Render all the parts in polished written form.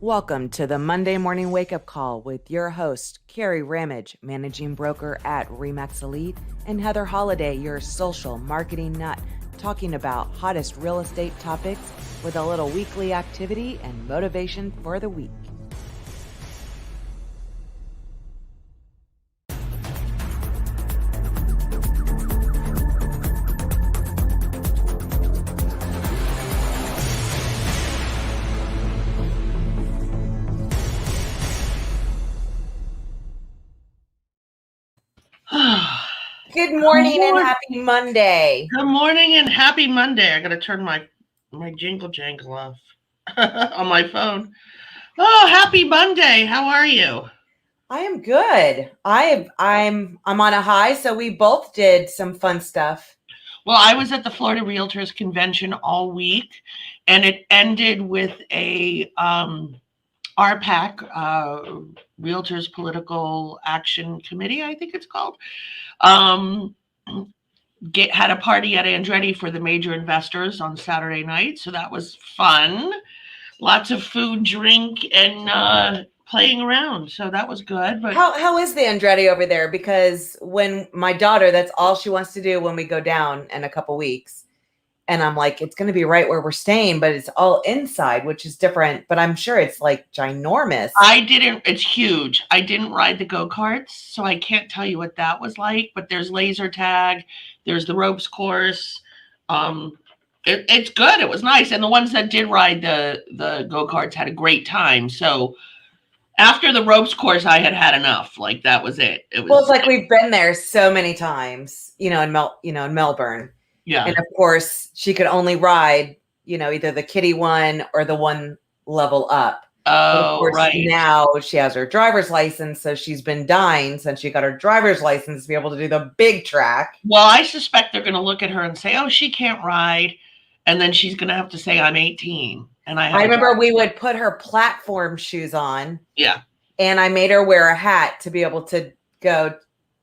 Welcome to the Monday Morning Wake Up Call with your host, Kerry, managing broker at Remax Elite, and Heather Holliday, your social marketing nut, talking about hottest real estate topics with a little weekly activity and motivation for the week. Good morning and happy Monday. Good morning and happy Monday. I got to turn my jingle jangle off on my phone. Oh, happy Monday. How are you? I am good. I'm on a high, so we both did some fun stuff. Well, I was at the Florida Realtors Convention all week, and it ended with a RPAC, Realtors Political Action Committee, I think it's called. Had a party at Andretti for the major investors on Saturday night, so that was fun. Lots of food, drink, and playing around, so that was good. But how is the Andretti over there? Because when my daughter, that's all she wants to do when we go down in a couple weeks. And I'm like, it's going to be right where we're staying, but it's all inside, which is different. But I'm sure it's like ginormous. It's huge. I didn't ride the go-karts, so I can't tell you what that was like. But there's laser tag, there's the ropes course. It's good. It was nice. And the ones that did ride the go-karts had a great time. So after the ropes course, I had enough. Like, that was it. It's like we've been there so many times, in Melbourne. Yeah. And of course, she could only ride, either the kiddie one or the one level up. Oh, right. Now she has her driver's license, so she's been dying since she got her driver's license to be able to do the big track. Well, I suspect they're going to look at her and say, oh, she can't ride. And then she's going to have to say, I'm 18. And I remember we would put her platform shoes on. Yeah. And I made her wear a hat to be able to go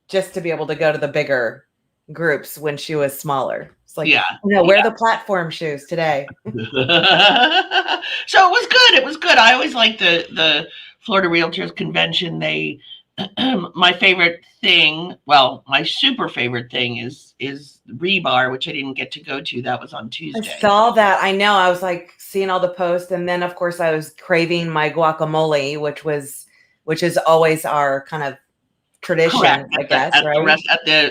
to the bigger groups when she was smaller. It's like, wear the platform shoes today. So it was good. It was good. I always liked the Florida Realtors Convention. My favorite thing, my super favorite thing is Rebar, which I didn't get to go to. That was on Tuesday. I saw that. I know. I was like seeing all the posts, and then of course I was craving my guacamole, which is always our kind of tradition. Correct. I guess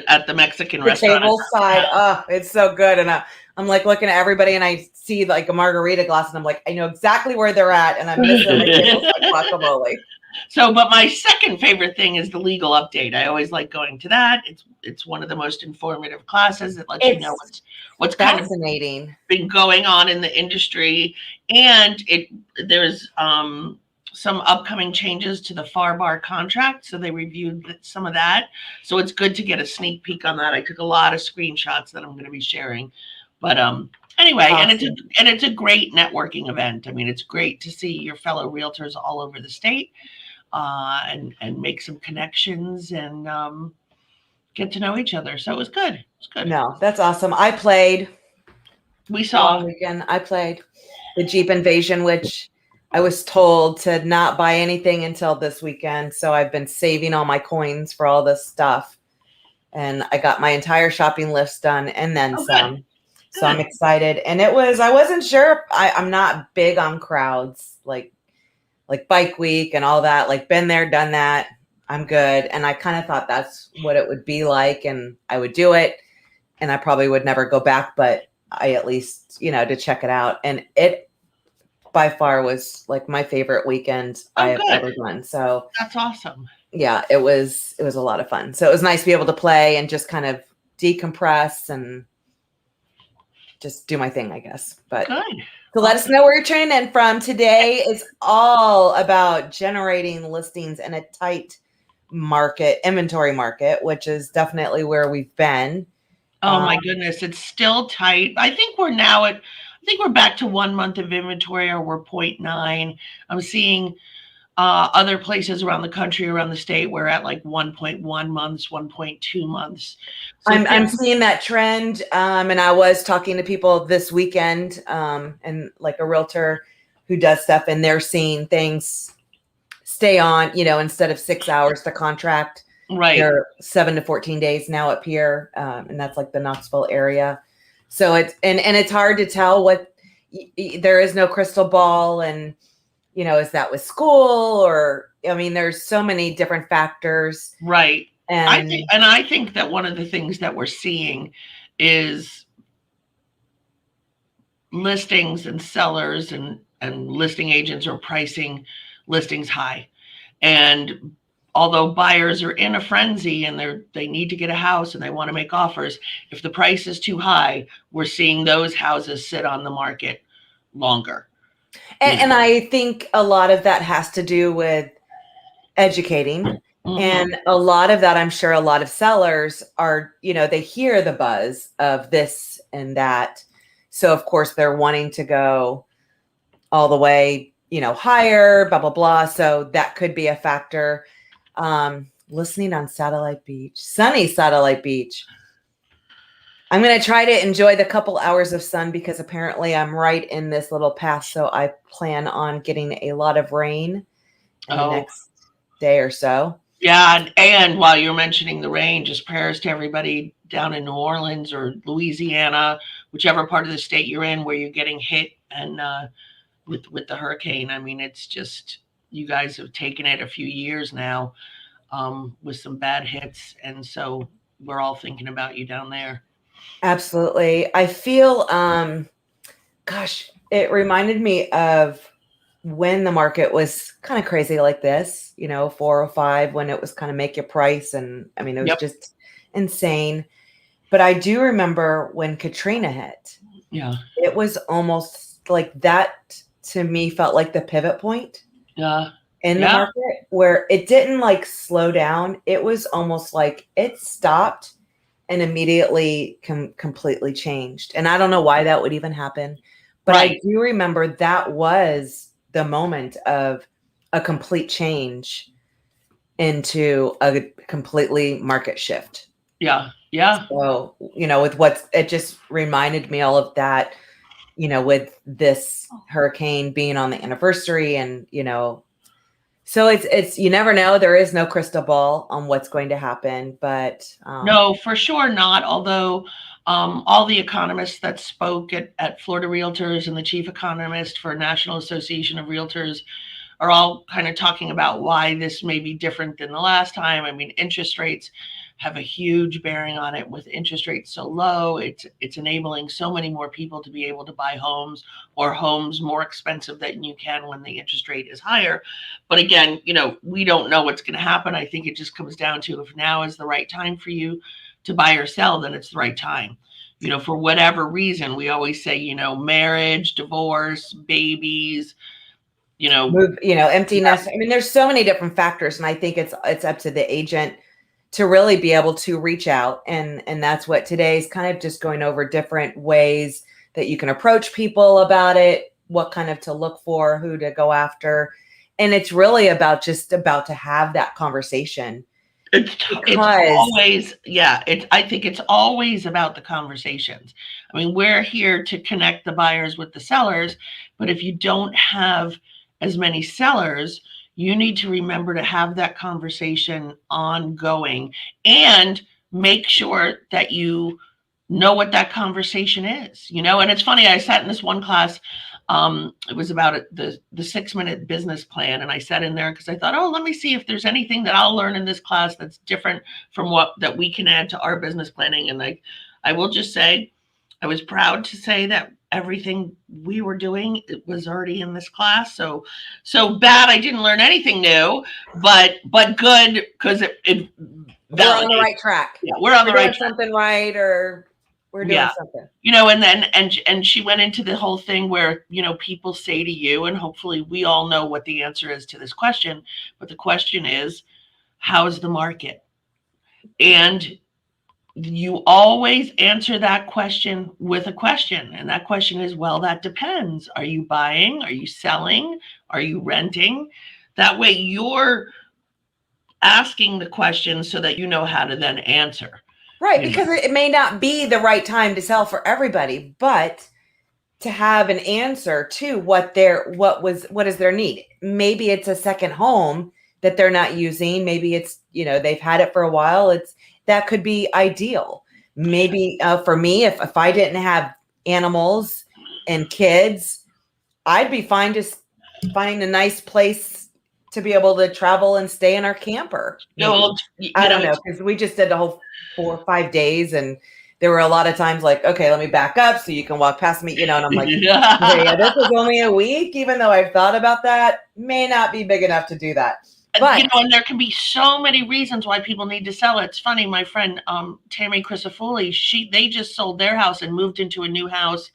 at the Mexican restaurant. Table side. Oh, it's so good. And I'm like looking at everybody, and I see like a margarita glass, and I'm like, I know exactly where they're at, and I'm missing my table side guacamole. So, but my second favorite thing is the legal update. I always like going to that. It's one of the most informative classes. It lets you know what's fascinating kind of been going on in the industry, and there's some upcoming changes to the FAR bar contract. So they reviewed some of that. So it's good to get a sneak peek on that. I took a lot of screenshots that I'm going to be sharing. But anyway, awesome. and it's a great networking event. I mean, it's great to see your fellow realtors all over the state and make some connections and get to know each other. So it was good. It's good. No, that's awesome. I played. We saw. Weekend. I played the Jeep Invasion, which I was told to not buy anything until this weekend. So I've been saving all my coins for all this stuff. And I got my entire shopping list done and then some. Good. So I'm excited. And I wasn't sure. I'm not big on crowds, like Bike Week and all that. Like, been there, done that. I'm good. And I kind of thought that's what it would be like. And I would do it. And I probably would never go back, but I at least, to check it out. And it by far was like my favorite weekend I have ever done. So that's awesome. Yeah, it was a lot of fun. So it was nice to be able to play and just kind of decompress and just do my thing, I guess. But good. So let us know where you're tuning in from. Today is all about generating listings in a tight inventory market, which is definitely where we've been. Oh my goodness, it's still tight. I think we're back to 1 month of inventory, or we're 0.9. I'm seeing other places around the country, around the state, we're at like 1.1 months, 1.2 months. So I'm seeing that trend. And I was talking to people this weekend, and like a realtor who does stuff, and they're seeing things stay on, instead of 6 hours to contract, Right. they're 7 to 14 days now up here. And that's like the Knoxville area. So it's hard to tell there is no crystal ball. And, is that with school there's so many different factors. Right. And I think that one of the things that we're seeing is listings and sellers and listing agents are pricing listings high. And although buyers are in a frenzy and they need to get a house and they want to make offers, if the price is too high, we're seeing those houses sit on the market longer. And I think a lot of that has to do with educating. Mm-hmm. And a lot of that, I'm sure a lot of sellers are, they hear the buzz of this and that. So of course they're wanting to go all the way, higher, blah, blah, blah. So that could be a factor. Listening on sunny Satellite Beach. I'm going to try to enjoy the couple hours of sun because apparently I'm right in this little path. So I plan on getting a lot of rain in the next day or so. Yeah. And while you're mentioning the rain, just prayers to everybody down in New Orleans or Louisiana, whichever part of the state you're in where you're getting hit and with the hurricane. I mean, it's just, you guys have taken it a few years now with some bad hits. And so we're all thinking about you down there. Absolutely. I feel, it reminded me of when the market was kind of crazy like this, 405, when it was kind of make your price. And I mean, it was just insane. But I do remember when Katrina hit. Yeah. It was almost like that, to me, felt like the pivot point. Yeah. In the market, where it didn't like slow down. It was almost like it stopped and immediately completely changed. And I don't know why that would even happen. But I do remember that was the moment of a complete change into a completely market shift. Yeah. Yeah. So, with it just reminded me all of that, with this hurricane being on the anniversary and, so it's, you never know. There is no crystal ball on what's going to happen, but. No, for sure not. Although all the economists that spoke at Florida Realtors and the chief economist for National Association of Realtors are all kind of talking about why this may be different than the last time. I mean, interest rates have a huge bearing on it. With interest rates so low, it's enabling so many more people to be able to buy homes, or homes more expensive than you can when the interest rate is higher. But again, we don't know what's going to happen. I think it just comes down to, if now is the right time for you to buy or sell, then it's the right time. For whatever reason, we always say, marriage, divorce, babies, move, empty nest. I mean, there's so many different factors, and I think it's up to the agent to really be able to reach out. And that's what today's kind of just going over different ways that you can approach people about it, what kind of to look for, who to go after. And it's really about to have that conversation. It's always, I think it's always about the conversations. I mean, we're here to connect the buyers with the sellers, but if you don't have as many sellers, you need to remember to have that conversation ongoing and make sure that you know what that conversation is, and it's funny. I sat in this one class. It was about the 6-minute business plan. And I sat in there because I thought, let me see if there's anything that I'll learn in this class that's different from that we can add to our business planning. And I will just say, I was proud to say that everything we were doing, it was already in this class. So bad I didn't learn anything new, but good, because we're on the right track. Yeah, we're on the right track. Something right, or we're doing something. And she went into the whole thing where, people say to you, and hopefully we all know what the answer is to this question, but the question is, how's the market? And you always answer that question with a question. And that question is, well, that depends. Are you buying? Are you selling? Are you renting? That way you're asking the question so that you know how to then answer. Right. Because it may not be the right time to sell for everybody, but to have an answer to what is their need. Maybe it's a second home that they're not using. Maybe it's, they've had it for a while. That could be ideal. Maybe for me, if I didn't have animals and kids, I'd be fine just finding a nice place to be able to travel and stay in our camper. Well, I don't know, because we just did the whole 4 or 5 days, and there were a lot of times like, okay, let me back up so you can walk past me, and I'm like, okay, yeah, this is only a week, even though I've thought about that, may not be big enough to do that. But and there can be so many reasons why people need to sell it. It's funny, my friend Tammy Crisafulli, they just sold their house and moved into a new house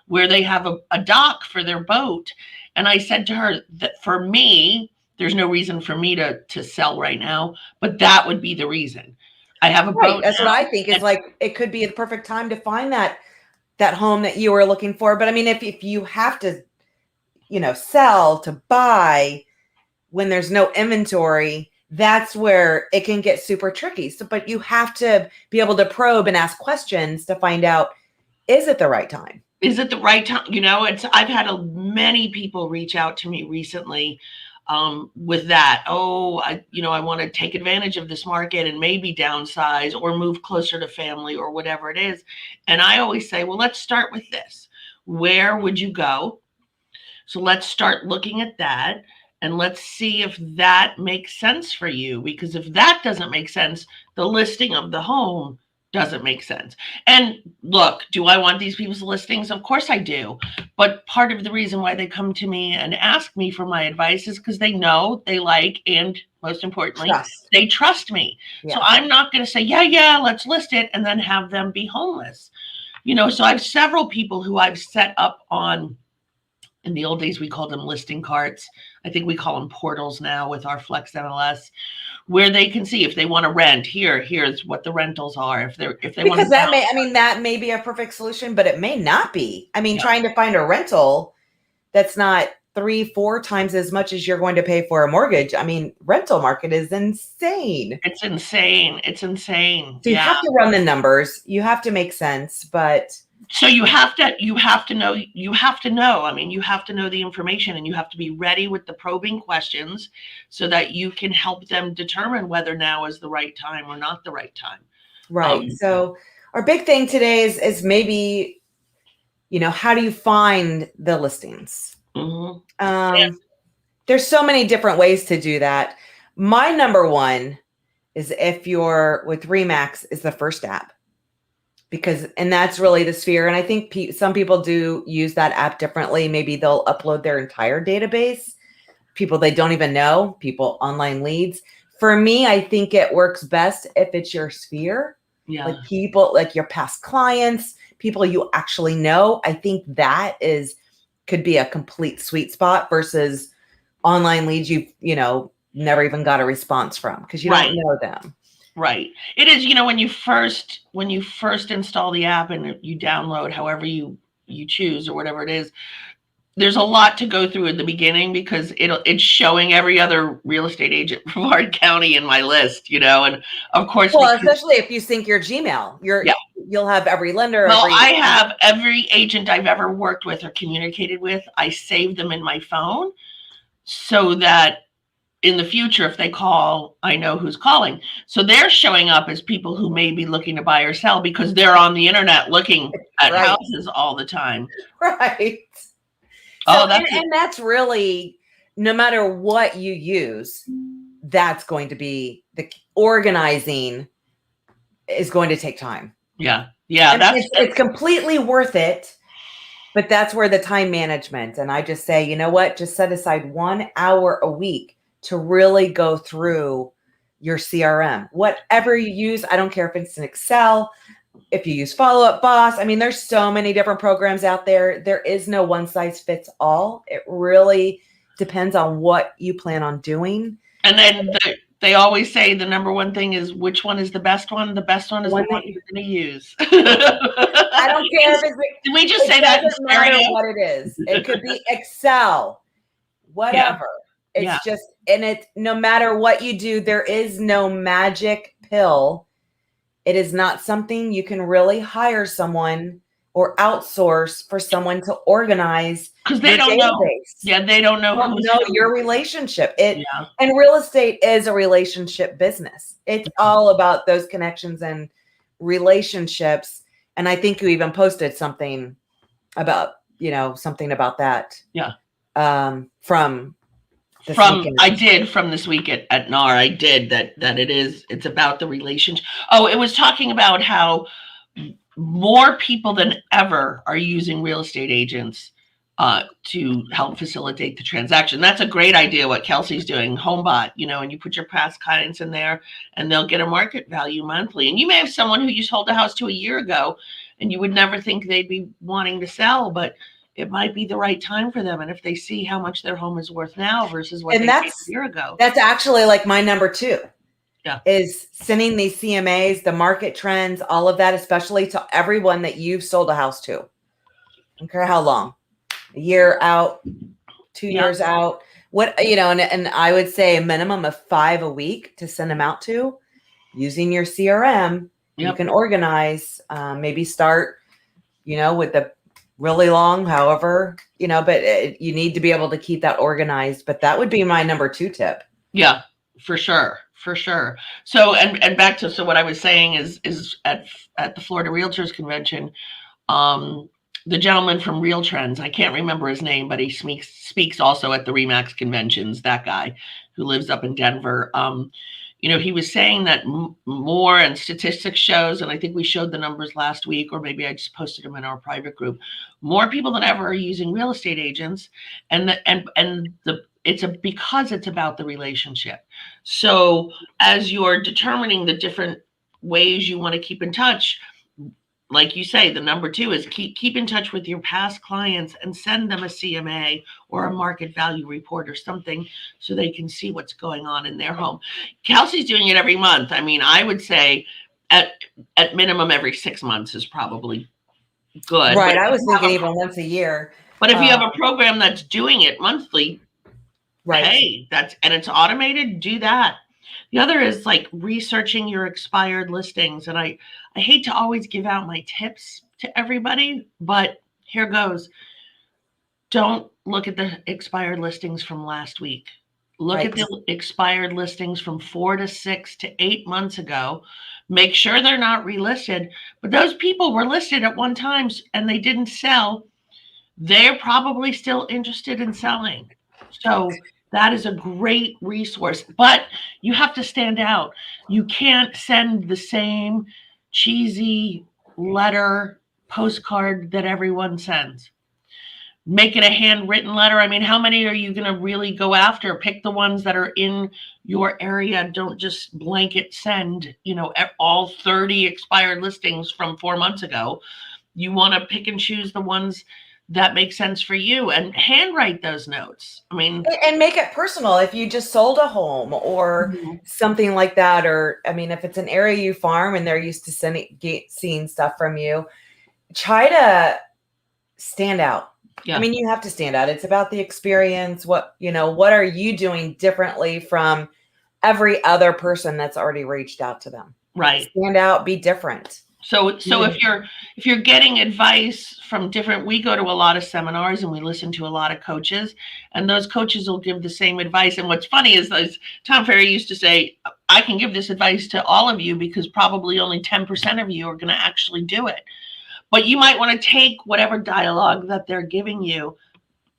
where they have a dock for their boat. And I said to her that for me, there's no reason for me to sell right now, but that would be the reason. I have a boat. That's what I think is like, it could be the perfect time to find that home that you were looking for. But I mean, if you have to, sell to buy when there's no inventory, that's where it can get super tricky. So, but you have to be able to probe and ask questions to find out, is it the right time? Is it the right time? I've had many people reach out to me recently with that. Oh, I want to take advantage of this market and maybe downsize or move closer to family or whatever it is. And I always say, well, let's start with this. Where would you go? So let's start looking at that. And let's see if that makes sense for you. Because if that doesn't make sense, the listing of the home doesn't make sense. And look, do I want these people's listings? Of course I do. But part of the reason why they come to me and ask me for my advice is because they know, they like, and most importantly, they trust me. Yeah. So I'm not going to say, yeah, let's list it, and then have them be homeless. So I have several people who I've set up on. In the old days, we called them listing carts. I think we call them portals now with our Flex MLS, where they can see if they want to rent. Here's what the rentals are. If they want to, that may be a perfect solution, but it may not be. I mean, trying to find a rental that's not 3-4 times as much as you're going to pay for a mortgage. I mean, rental market is insane. It's insane. So you have to run the numbers. You have to make sense, but. So you have to know. You have to know the information, and you have to be ready with the probing questions so that you can help them determine whether now is the right time or not the right time. Right. So our big thing today is maybe, how do you find the listings? Mm-hmm. There's so many different ways to do that. My number one is if you're with Remax is the first app. And that's really the Sphere. And I think some people do use that app differently. Maybe they'll upload their entire database, people they don't even know, people online leads. For me, I think it works best if it's your Sphere, like people, like your past clients, people you actually know. I think that could be a complete sweet spot versus online leads you've, never even got a response from because you don't know them. Right. It is, when you first install the app and you download however you choose or whatever it is, there's a lot to go through at the beginning because it's showing every other real estate agent from Brevard County in my list, and of course. Well, especially if you sync your Gmail, you'll have every lender. Well, I have every agent I've ever worked with or communicated with. I save them in my phone so that in the future, if they call, I know who's calling. So they're showing up as people who may be looking to buy or sell because they're on the internet looking at houses all the time. Right. And that's really, no matter what you use, that's going to be the organizing is going to take time. Yeah. It's completely worth it. But that's where the time management. And I just say, you know what, just set aside 1 hour a week to really go through your CRM, whatever you use. I don't care if it's an Excel, if you use Follow Up Boss. I mean, there's so many different programs out there. There is no one size fits all. It really depends on what you plan on doing. And then they always say the number one thing is which one is the best one? The best one is the one you're going to use. I don't care if it's. Did we just say that? It doesn't matter what it is. It could be Excel, whatever. Yeah. It's just, and no matter what you do, there is no magic pill. It is not something you can really hire someone or outsource for someone to organize because they your don't know. database. Yeah, they don't know Don't who's know who. your relationship. Yeah. And real estate is a relationship business. It's all about those connections and relationships. And I think you even posted something about, something about that. Yeah. From this From weekend. I did from this week at NAR. I did that it's about the relationship. Oh, it was talking about how more people than ever are using real estate agents to help facilitate the transaction. That's a great idea. What Kelsey's doing, HomeBot, and you put your past clients in there, and they'll get a market value monthly. And you may have someone who you sold a house to a year ago, and you would never think they'd be wanting to sell, but it might be the right time for them. And if they see how much their home is worth now versus what they paid a year ago, that's actually like my number 2. Yeah. Is sending these CMAs, the market trends, all of that, especially to everyone that you've sold a house to. I don't care how long, a year out, 2 years out, what, and I would say a minimum of 5 a week to send them out to using your CRM. You can organize, maybe start, with the really long, however, but you need to be able to keep that organized. But that would be my number 2 tip. Yeah, for sure. So, and back to, so what I was saying is at the Florida Realtors Convention, the gentleman from Real Trends, I can't remember his name, but he speaks also at the Remax conventions, that guy who lives up in Denver. He was saying that more, and statistics shows, and I think we showed the numbers last week, or maybe I just posted them in our private group, more people than ever are using real estate agents, because it's about the relationship. So as you're determining the different ways you want to keep in touch, like you say, the number 2 is keep in touch with your past clients and send them a CMA or a market value report or something so they can see what's going on in their home. Kelsey's doing it every month. I mean, I would say at minimum every 6 months is probably good. Right. I was thinking even once a year. But if you have a program that's doing it monthly, right. Hey, and it's automated, do that. The other is like researching your expired listings. And I hate to always give out my tips to everybody, but here goes. Don't look at the expired listings from last week. Look at the expired listings from 4 to 6 to 8 months ago. Make sure they're not relisted. But those people were listed at one time and they didn't sell. They're probably still interested in selling. So that is a great resource, but you have to stand out. You can't send the same cheesy letter, postcard that everyone sends. Make it a handwritten letter. I mean, how many are you going to really go after? Pick the ones that are in your area. Don't just blanket send, all 30 expired listings from 4 months ago. You want to pick and choose the ones that makes sense for you and handwrite those notes. I mean, and make it personal. If you just sold a home or something like that, or if it's an area you farm and they're used to seeing stuff from you, try to stand out. Yeah. You have to stand out. It's about the experience. What are you doing differently from every other person that's already reached out to them? Right. Stand out, be different. So if you're getting advice from different, we go to a lot of seminars and we listen to a lot of coaches, and those coaches will give the same advice. And what's funny is Tom Ferry used to say, I can give this advice to all of you because probably only 10% of you are going to actually do it. But you might want to take whatever dialogue that they're giving you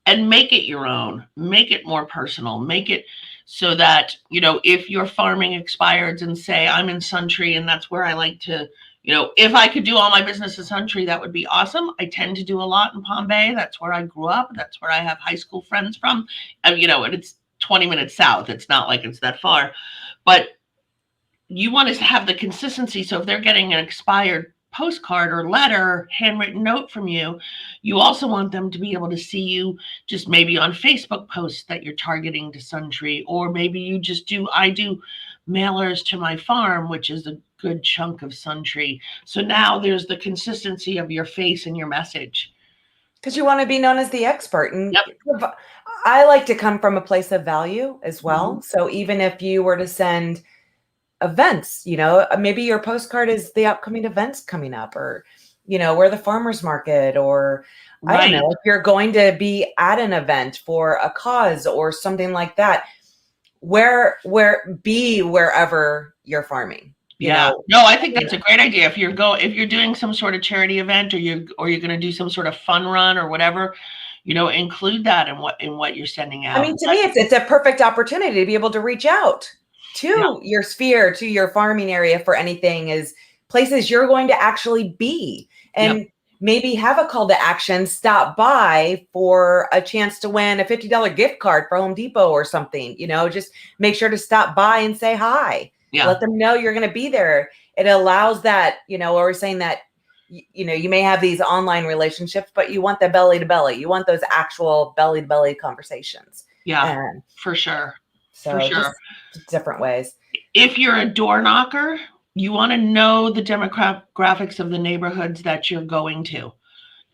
and make it your own, make it more personal, make it so that, if you're farming expireds and say, I'm in Suntree and that's where I like to, if I could do all my business in Suntree, that would be awesome. I tend to do a lot in Palm Bay. That's where I grew up. That's where I have high school friends from. And, and it's 20 minutes south. It's not like it's that far. But you want to have the consistency. So if they're getting an expired postcard or letter, handwritten note from you, you also want them to be able to see you just maybe on Facebook posts that you're targeting to Suntree, or maybe you just I do mailers to my farm, which is a good chunk of Suntree. So now there's the consistency of your face and your message. Because you want to be known as the expert. And I like to come from a place of value as well. Mm-hmm. So even if you were to send events, maybe your postcard is the upcoming events coming up, or where the farmer's market, or I don't Right. know, if you're going to be at an event for a cause or something like that, be wherever you're farming, Yeah. No, I think that's a great idea. If you're doing some sort of charity event, or you're going to do some sort of fun run or whatever, include that in what you're sending I out. mean, to me, it's a perfect opportunity to be able to reach out Yeah. to your sphere, to your farming area for anything, is places you're going to actually be, and Yep. maybe have a call to action, stop by for a chance to win a $50 gift card for Home Depot or something, just make sure to stop by and say hi. Yeah. Let them know you're going to be there. It allows that, or we're saying that, you may have these online relationships, but you want the belly to belly. You want those actual belly to belly conversations. Yeah, And for sure. For so sure. just different ways. If you're a door knocker, you want to know the demographics of the neighborhoods that you're going to.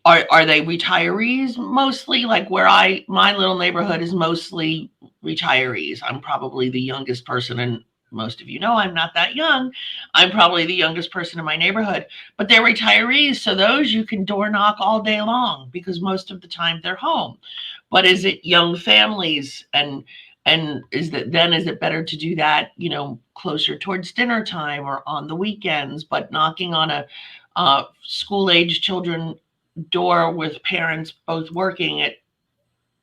Are they retirees mostly? Like my little neighborhood is mostly retirees. I'm probably the youngest person, and most of you know I'm not that young. I'm probably the youngest person in my neighborhood, but they're retirees. So those you can door knock all day long because most of the time they're home. But is it young families, and is it better to do that, closer towards dinner time or on the weekends, but knocking on a school age children door with parents both working at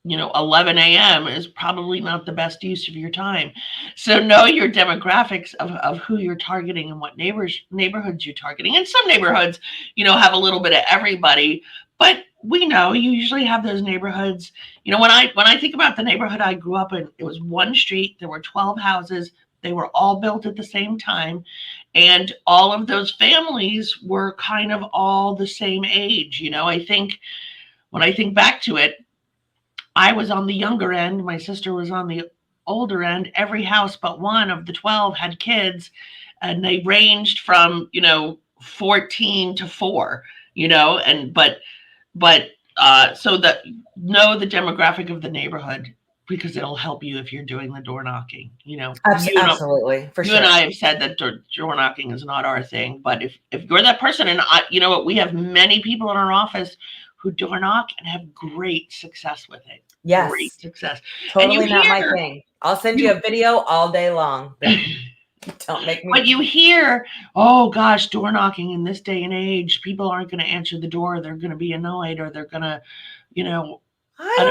11 a.m. is probably not the best use of your time. So know your demographics of who you're targeting and what neighborhoods you're targeting. And some neighborhoods, have a little bit of everybody, but we know you usually have those neighborhoods. When I think about the neighborhood I grew up in, it was one street, there were 12 houses, they were all built at the same time, and all of those families were kind of all the same age. I think when I think back to it, I was on the younger end, my sister was on the older end. Every house but one of the 12 had kids, and they ranged from, 14 to 4, and so that know the demographic of the neighborhood, because it'll help you if you're doing the door knocking. Absolutely, for you sure. and I have said that door knocking is not our thing, but if you're that person, and you know what, we have many people in our office who door knock and have great success with it. Yes. Great success. Totally And not my thing. I'll send you a video all day long. Don't make me. But you hear, oh gosh, door knocking in this day and age, people aren't going to answer the door. They're going to be annoyed, or they're going to, I don't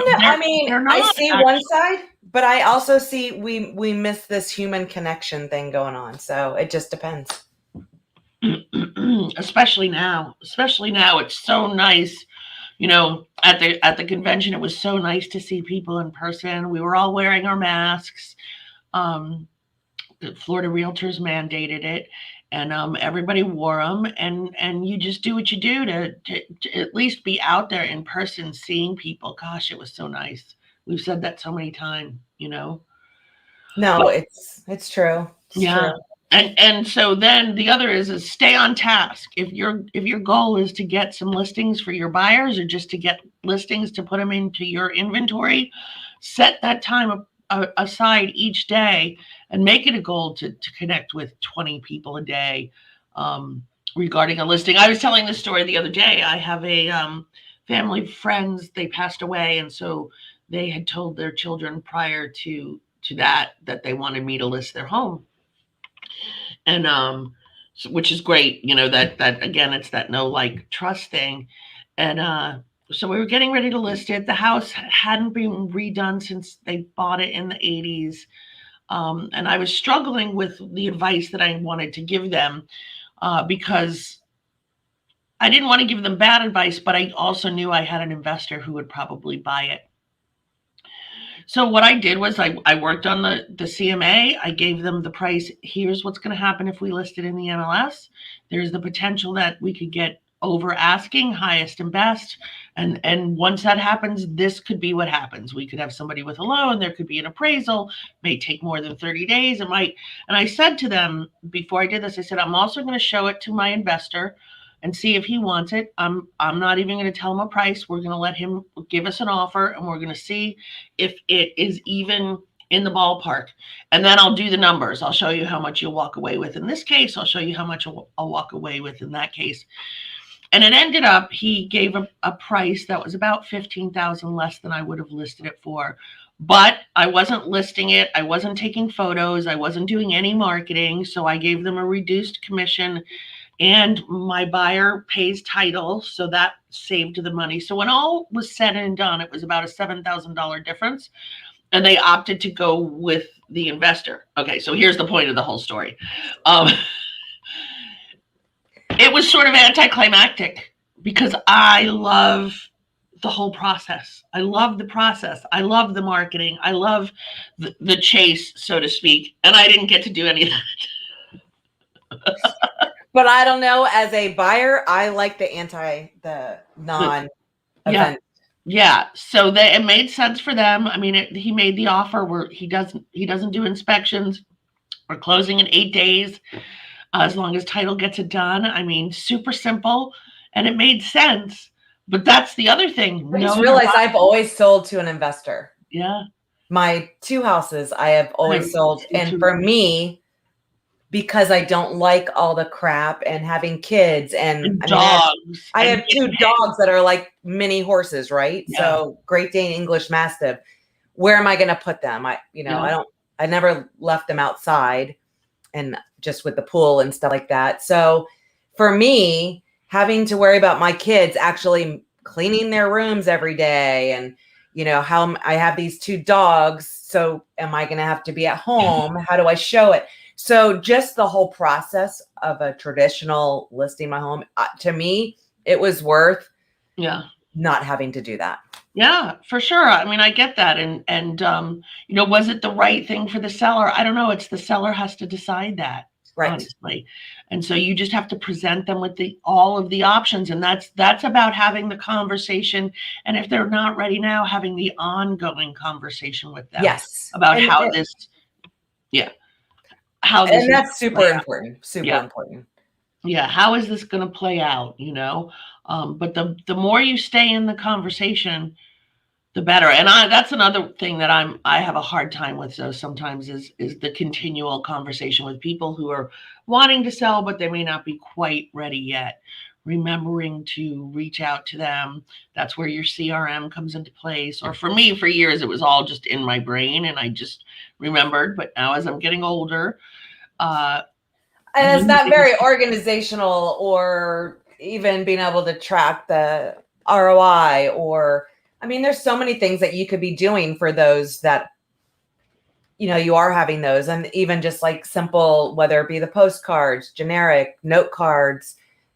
know. I mean, they're I not see actually. one side, but I also see we miss this human connection thing going on. So it just depends. Especially now, it's so nice. At the convention, it was so nice to see people in person. We were all wearing our masks. The Florida Realtors mandated it, and everybody wore them. And you just do what you do to at least be out there in person, seeing people. Gosh, it was so nice. We've said that so many times. No, But, it's true. It's yeah. true. And so then the other is stay on task. If your goal is to get some listings for your buyers, or just to get listings to put them into your inventory, set that time aside each day and make it a goal to connect with 20 people a day regarding a listing. I was telling this story the other day. I have a family friends, they passed away, and so they had told their children prior to that they wanted me to list their home. And which is great, that again, it's that no like trust thing. And so we were getting ready to list it. The house hadn't been redone since they bought it in the 80s. And I was struggling with the advice that I wanted to give them, because I didn't want to give them bad advice, but I also knew I had an investor who would probably buy it. So what I did was I worked on the CMA. I gave them the price. Here's what's going to happen if we list it in the MLS. There's the potential that we could get over asking, highest and best. And once that happens, this could be what happens. We could have somebody with a loan. There could be an appraisal. May take more than 30 days. It might. And I said to them before I did this, I said, I'm also going to show it to my investor and see if he wants it. I'm not even going to tell him a price. We're going to let him give us an offer, and we're going to see if it is even in the ballpark. And then I'll do the numbers. I'll show you how much you'll walk away with in this case. I'll show you how much I'll walk away with in that case. And it ended up, he gave a price that was about $15,000 less than I would have listed it for. But I wasn't listing it. I wasn't taking photos. I wasn't doing any marketing. So I gave them a reduced commission, and my buyer pays title. So that saved the money. So when all was said and done, it was about a $7,000 difference. And they opted to go with the investor. Okay, so here's the point of the whole story. It was sort of anticlimactic because I love the whole process. I love the process. I love the marketing. I love the chase, so to speak. And I didn't get to do any of that. But I don't know. As a buyer, I like the non-event. Yeah. So it made sense for them. I mean, he made the offer where he doesn't do inspections. We're closing in 8 days. As long as title gets it done. I mean, super simple, and it made sense. But that's the other thing. I just realized I've always sold to an investor. Yeah. My 2 houses, I have always sold. And for me, because I don't like all the crap and having kids and dogs. I have 2 dogs that are like mini horses, right? Yeah. So Great Dane, English Mastiff. Where am I going to put them? I never left them outside and just with the pool and stuff like that. So for me, having to worry about my kids actually cleaning their rooms every day and, how I have these 2 dogs. So am I going to have to be at home? How do I show it? So just the whole process of a traditional listing my home, to me, it was worth not having to do that. Yeah, for sure. I mean, I get that. And was it the right thing for the seller? I don't know. It's the seller has to decide that. Right. Honestly. And so you just have to present them with all of the options. And that's about having the conversation. And if they're not ready now, having the ongoing conversation with them. Yes. About how this. And that's super important. Super important. Yeah. How is this going to play out? But the more you stay in the conversation, the better. And that's another thing that I have a hard time with. So sometimes is the continual conversation with people who are wanting to sell, but they may not be quite ready yet. Remembering to reach out to them. That's where your CRM comes into place. Or for me, for years, it was all just in my brain and I just remembered. But now as I'm getting older, and it's not very organizational or even being able to track the ROI there's so many things that you could be doing for those that, you are having those. And even just like simple, whether it be the postcards, generic note cards,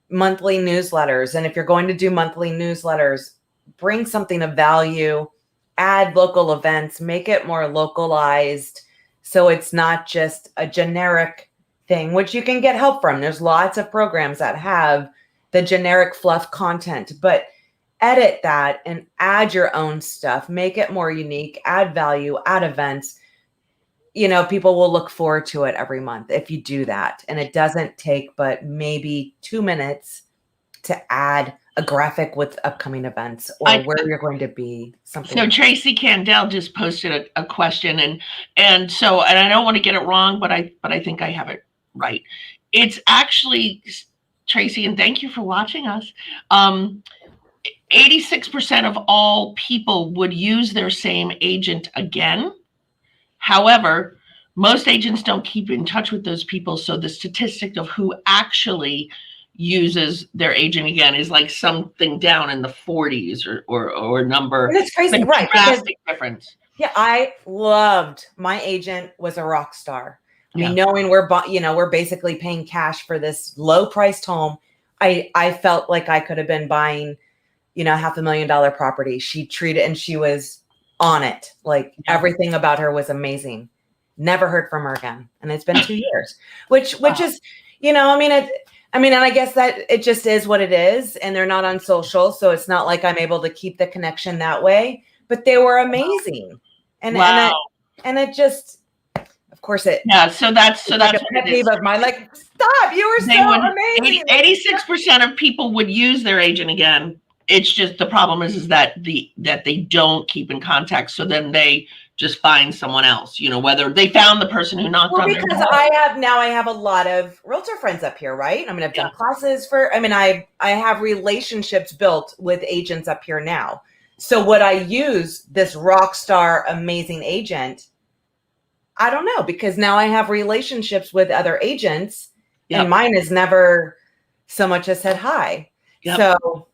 monthly newsletters. And if you're going to do monthly newsletters, bring something of value, add local events, make it more localized. So it's not just a generic thing, which you can get help from. There's lots of programs that have the generic fluff content, but edit that and add your own stuff, make it more unique, add value, add events. People will look forward to it every month if you do that. And it doesn't take but maybe 2 minutes to add a graphic with upcoming events or where you're going to be. Something. So Tracy Candell just posted a question and I don't want to get it wrong, but I think I have it right. It's actually, Tracy, and thank you for watching us. 86% of all people would use their same agent again. However, most agents don't keep in touch with those people. So the statistic of who actually uses their agent again is like something down in the 40s or number. And it's crazy, right? Drastic difference. Yeah, I loved my agent was a rock star. I mean, knowing we're basically paying cash for this low priced home. I felt like I could have been buying $500,000 property. She treated, and she was on it. Like everything about her was amazing. Never heard from her again. And it's been 2 years, which is, and I guess that it just is what it is. And they're not on social. So it's not like I'm able to keep the connection that way, but they were amazing. And, and it just, of course it. Yeah. So that's a pet peeve of mine. Like, stop, you were so amazing. 86% of people would use their agent again. It's just the problem is that they don't keep in contact. So then they just find someone else, whether they found the person who knocked Well, on their because door. I have a lot of realtor friends up here, right? I mean, I've done classes I have relationships built with agents up here now. So would I use this rock star amazing agent? I don't know, because now I have relationships with other agents and mine has never so much as said hi. Yep. So,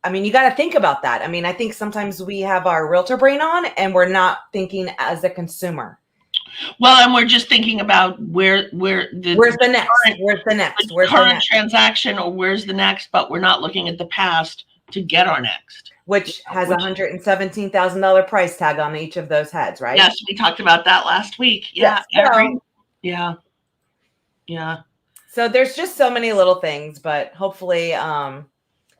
I mean, you got to think about that. I mean, I think sometimes we have our realtor brain on and we're not thinking as a consumer. Well, and we're just thinking about where's the next current transaction, or where's the next, but we're not looking at the past to get our next. Which has $117,000 price tag on each of those heads, right? Yes, we talked about that last week. Yeah. Yes, Yeah. So there's just so many little things, but hopefully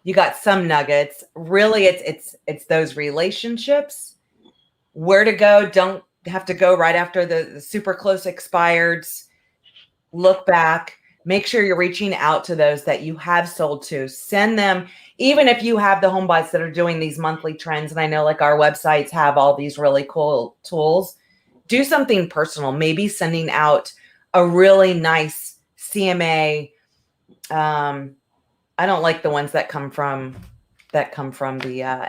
you got some nuggets. Really, it's those relationships. Where to go. Don't have to go right after the super close expireds. Look back. Make sure you're reaching out to those that you have sold to. Send them, even if you have the home buys that are doing these monthly trends. And I know like our websites have all these really cool tools. Do something personal. Maybe sending out a really nice CMA. I don't like the ones that come from the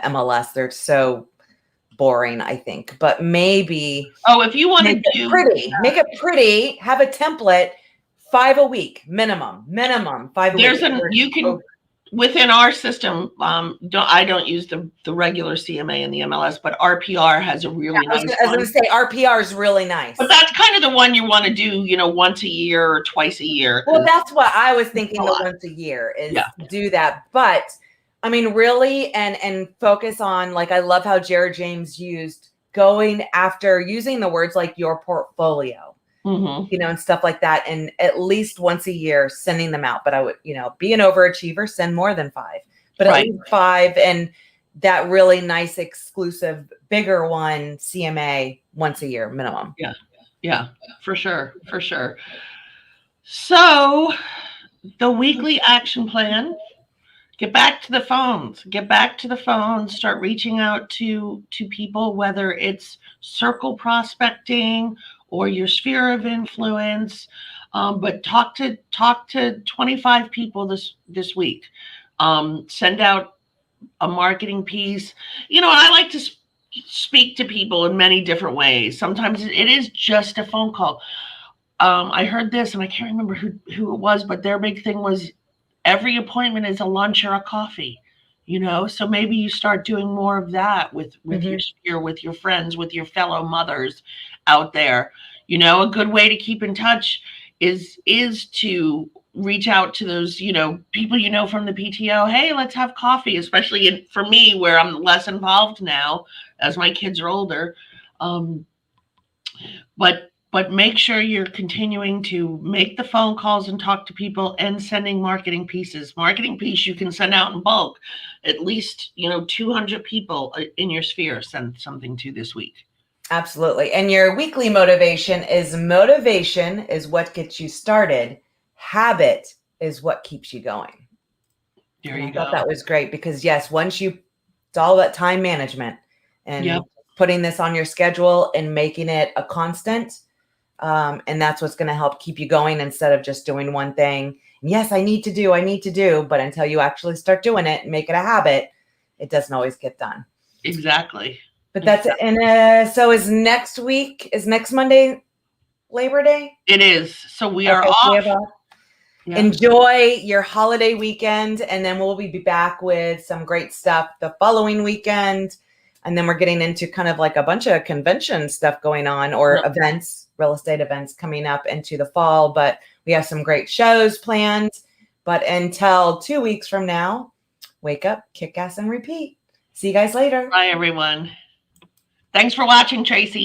MLS. They're so boring, I think. But maybe if you want to make it pretty, have a template. 5 a week minimum 5 a week. Within our system, I don't use the regular CMA and the MLS, but RPR has a really nice one. I was going to say RPR is really nice. But that's kind of the one you want to do, once a year or twice a year. Well, that's what I was thinking, the once a year is do that. But I mean, really, and focus on, like, I love how Jared James used going after using the words like your portfolio. Mm-hmm. And stuff like that. And at least once a year, sending them out. But I would, be an overachiever, send more than 5, but at least 5. And that really nice, exclusive, bigger one, CMA, once a year minimum. Yeah, for sure. So the weekly action plan, get back to the phones, start reaching out to people, whether it's circle prospecting or your sphere of influence, but talk to 25 people this week. Send out a marketing piece. I like to speak to people in many different ways. Sometimes it is just a phone call. I heard this, and I can't remember who it was, but their big thing was every appointment is a lunch or a coffee. So maybe you start doing more of that with your sphere, with your friends, with your fellow mothers out there. A good way to keep in touch is to reach out to those, people from the PTO. Hey, let's have coffee, especially for me, where I'm less involved now as my kids are older. But make sure you're continuing to make the phone calls and talk to people and sending marketing pieces. Marketing piece you can send out in bulk. At least, 200 people in your sphere send something to this week. Absolutely. And your weekly motivation is what gets you started. Habit is what keeps you going. There you go. I thought that was great because, yes, it's all about time management and putting this on your schedule and making it a constant. And that's what's going to help keep you going instead of just doing one thing. And yes, I need to do, but until you actually start doing it and make it a habit, it doesn't always get done. Exactly. But that's it. And so is next Monday Labor Day? It is. So we are off. Enjoy your holiday weekend, and then we'll be back with some great stuff the following weekend. And then we're getting into kind of like a bunch of convention stuff going on, or events, real estate events coming up into the fall. But we have some great shows planned. But until 2 weeks from now, wake up, kick ass, and repeat. See you guys later. Bye, everyone. Thanks for watching, Tracy.